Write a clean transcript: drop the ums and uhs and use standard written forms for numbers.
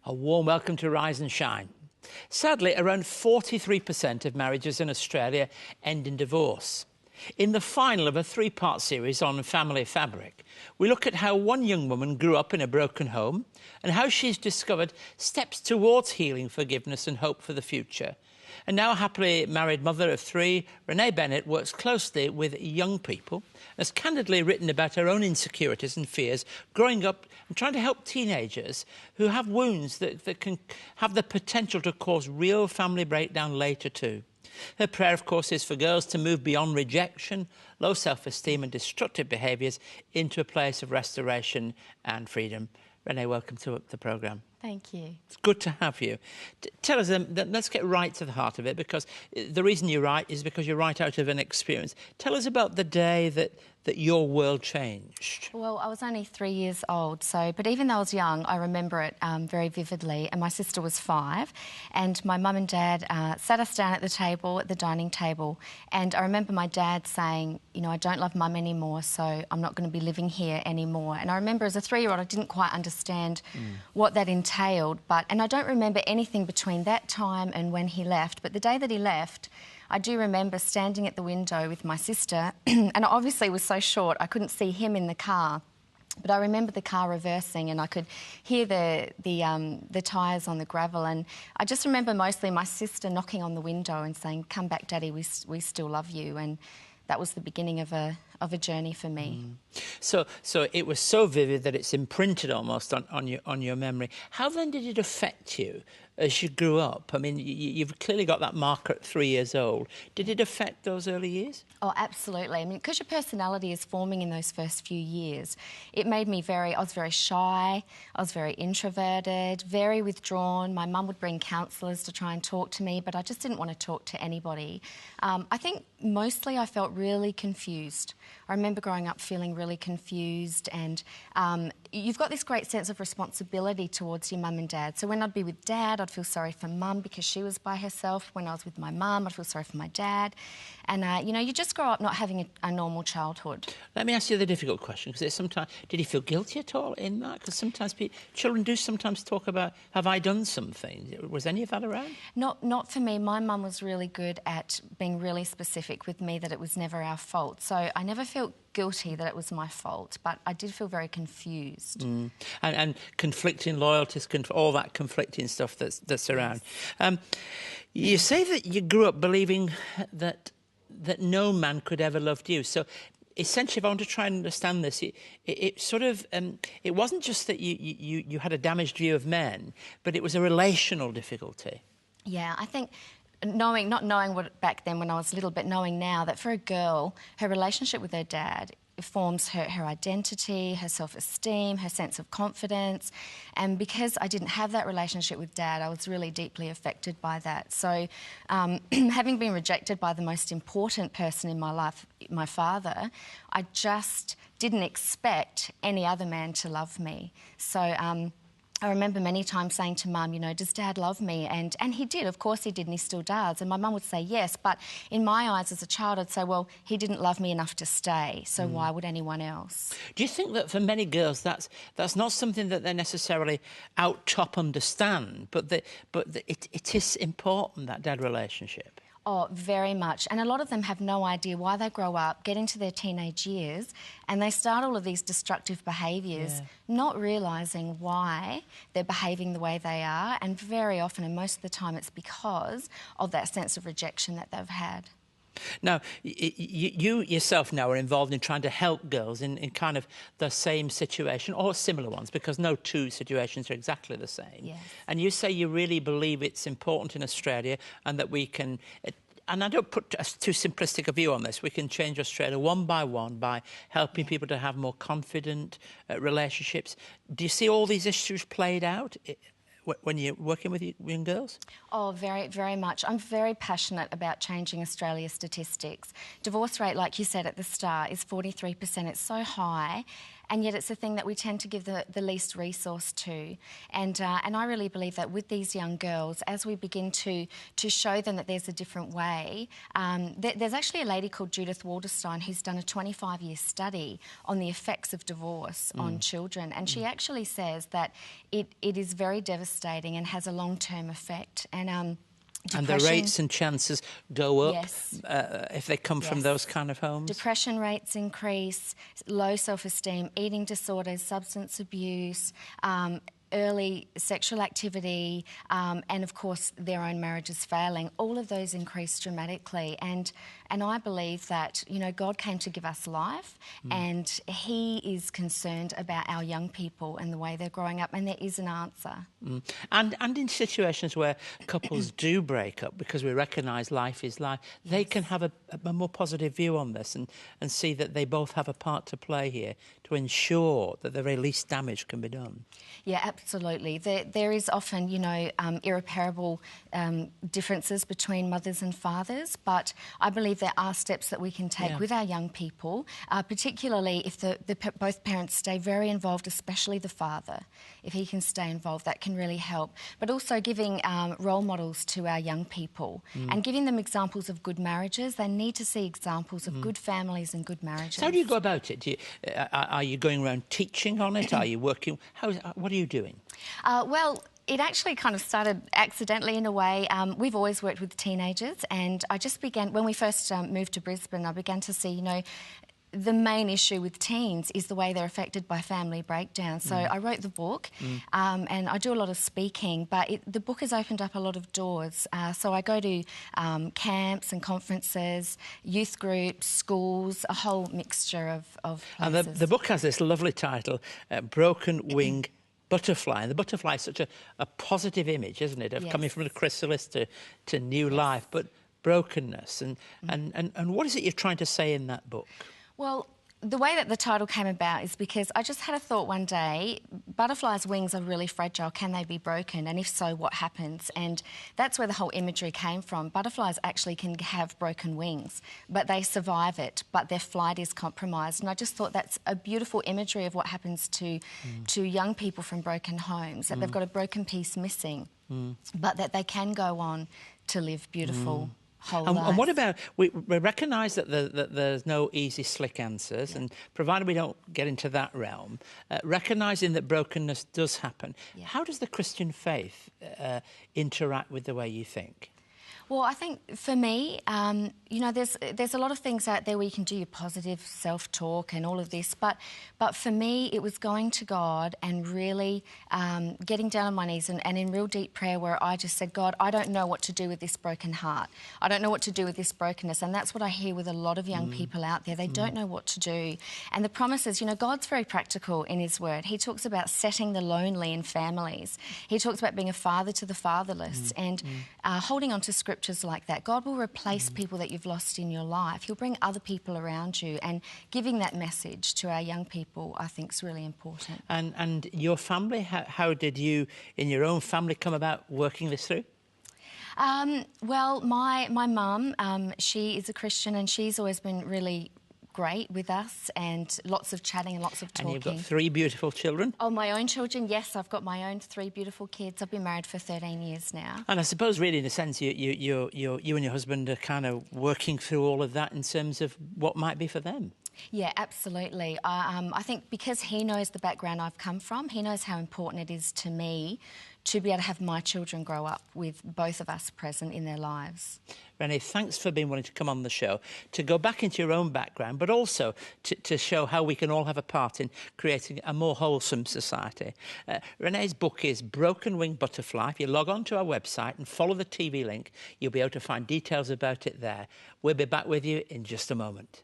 A warm welcome to Rise and Shine. Sadly, around 43% of marriages in Australia end in divorce. In the final of a three-part series on family fabric, we look at how one young woman grew up in a broken home and how she's discovered steps towards healing, forgiveness and hope for the future. And now a happily married mother of three, Renee Bennett works closely with young people, has candidly written about her own insecurities and fears growing up and trying to help teenagers who have wounds that can have the potential to cause real family breakdown later too. Her prayer, of course, is for girls to move beyond rejection, low self-esteem and destructive behaviours into a place of restoration and freedom. Renee, welcome to the programme. Thank you. It's good to have you. Tell us, let's get right to the heart of it, because the reason you write is because you write out of an experience. Tell us about the day that your world changed. Well, I was only 3 years old, but even though I was young, I remember it very vividly. And my sister was 5, and my mum and dad sat us down at the dining table, and I remember my dad saying, you know, I don't love mum anymore, so I'm not going to be living here anymore. And I remember as a 3-year-old, I didn't quite understand what that entailed, and I don't remember anything between that time and when he left, but the day that he left, I do remember standing at the window with my sister, and obviously it was so short I couldn't see him in the car, but I remember the car reversing and I could hear the tyres on the gravel, and I just remember mostly my sister knocking on the window and saying, "Come back, Daddy, we still love you," and that was the beginning of a journey for me. So it was so vivid that it's imprinted almost on your memory. How then did it affect you as you grew up? I mean, you've clearly got that marker at 3 years old. Did it affect those early years? Oh, absolutely. I mean, because your personality is forming in those first few years, it made me I was very shy, I was very introverted, very withdrawn. My mum would bring counsellors to try and talk to me, but I just didn't want to talk to anybody. I think mostly I felt really confused. I remember growing up feeling really confused, and you've got this great sense of responsibility towards your mum and dad. So when I'd be with Dad, I'd feel sorry for Mum because she was by herself. When I was with my mum, I'd feel sorry for my dad. And, you know, you just grow up not having a normal childhood. Let me ask you the difficult question, because sometimes, did you feel guilty at all in that? Because sometimes children do sometimes talk about, have I done something? Was any of that around? Not for me. My mum was really good at being really specific with me that it was never our fault. So I never felt guilty that it was my fault, but I did feel very confused. And conflicting loyalties, all that conflicting stuff that's around. You say that you grew up believing that no man could ever love you. So essentially, if I want to try and understand this, it sort of it wasn't just that you had a damaged view of men, but it was a relational difficulty. Yeah, I think not knowing what back then when I was little, but knowing now that for a girl, her relationship with her dad forms her identity, her self-esteem, her sense of confidence. And because I didn't have that relationship with Dad, I was really deeply affected by that. So having been rejected by the most important person in my life, my father, I just didn't expect any other man to love me. So I remember many times saying to Mum, you know, does Dad love me? And he did, of course he did, and he still does. And my mum would say yes, but in my eyes as a child, I'd say, well, he didn't love me enough to stay, so why would anyone else? Do you think that for many girls that's not something that they necessarily out top understand, but it is important, that dad relationship? Oh, very much. And a lot of them have no idea why they grow up, get into their teenage years, and they start all of these destructive behaviours, not realising why they're behaving the way they are. And very often, and most of the time, it's because of that sense of rejection that they've had. Now, you yourself now are involved in trying to help girls in kind of the same situation or similar ones, because no two situations are exactly the same. Yes. And you say you really believe it's important in Australia and that we can, and I don't put too simplistic a view on this, we can change Australia one by helping people to have more confident relationships. Do you see all these issues played out when you're working with young girls? Oh, very, very much. I'm very passionate about changing Australia's statistics. Divorce rate, like you said at the start, is 43%. It's so high. and yet it's the thing that we tend to give the least resource to. And I really believe that with these young girls, as we begin to show them that there's a different way, there's actually a lady called Judith Walderstein who's done a 25-year study on the effects of divorce on children, and she actually says that it is very devastating and has a long-term effect. And the rates and chances go up if they come from those kind of homes? Depression rates increase, low self-esteem, eating disorders, substance abuse, early sexual activity, and of course their own marriages failing. All of those increase dramatically, and I believe that, you know, God came to give us life, and He is concerned about our young people and the way they're growing up, and there is an answer. And in situations where couples do break up, because we recognise life is life, they can have a more positive view on this and see that they both have a part to play here to ensure that the very least damage can be done. Yeah, absolutely. There is often, you know, irreparable differences between mothers and fathers, but I believe there are steps that we can take with our young people, particularly if both parents stay very involved, especially the father. If he can stay involved, that can really help. But also giving role models to our young people and giving them examples of good marriages. They need to see examples of good families and good marriages. So how do you go about it? Are you going around teaching on it? Are you working? What are you doing? Well, it actually kind of started accidentally in a way. We've always worked with teenagers, and I just began, when we first moved to Brisbane, I began to see, you know, the main issue with teens is the way they're affected by family breakdown. So I wrote the book, and I do a lot of speaking, but the book has opened up a lot of doors. So I go to camps and conferences, youth groups, schools, a whole mixture of places. And the book has this lovely title, Broken Wing Butterfly. And the butterfly is such a positive image, isn't it, of coming from the chrysalis to new life, but brokenness. And what is it you're trying to say in that book? Well, the way that the title came about is because I just had a thought one day, butterflies' wings are really fragile. Can they be broken? And if so, what happens? And that's where the whole imagery came from. Butterflies actually can have broken wings, but they survive it, but their flight is compromised. And I just thought that's a beautiful imagery of what happens to young people from broken homes, that they've got a broken piece missing, but that they can go on to live beautiful And what about, we recognise that there's no easy, slick answers, and provided we don't get into that realm, recognising that brokenness does happen, how does the Christian faith interact with the way you think? Well, I think for me, you know, there's a lot of things out there where you can do your positive self-talk and all of this, but for me, it was going to God and really getting down on my knees and in real deep prayer where I just said, God, I don't know what to do with this broken heart. I don't know what to do with this brokenness, and that's what I hear with a lot of young people out there. They don't know what to do. And the promise is, you know, God's very practical in His Word. He talks about setting the lonely in families. He talks about being a father to the fatherless and holding on to Scripture like that. God will replace people that you've lost in your life. He'll bring other people around you, and giving that message to our young people, I think, is really important. And your family, how did you, in your own family, come about working this through? Well, my mum, she is a Christian, and she's always been really great with us, and lots of chatting and lots of talking. And you've got 3 beautiful children? Oh, my own children, yes. I've got my own 3 beautiful kids. I've been married for 13 years now. And I suppose, really, in a sense, you and your husband are kind of working through all of that in terms of what might be for them. Yeah, absolutely. I think because he knows the background I've come from, he knows how important it is to me to be able to have my children grow up with both of us present in their lives. Renee, thanks for being willing to come on the show, to go back into your own background, but also to show how we can all have a part in creating a more wholesome society. Renee's book is Broken Wing Butterfly. If you log on to our website and follow the TV link, you'll be able to find details about it there. We'll be back with you in just a moment.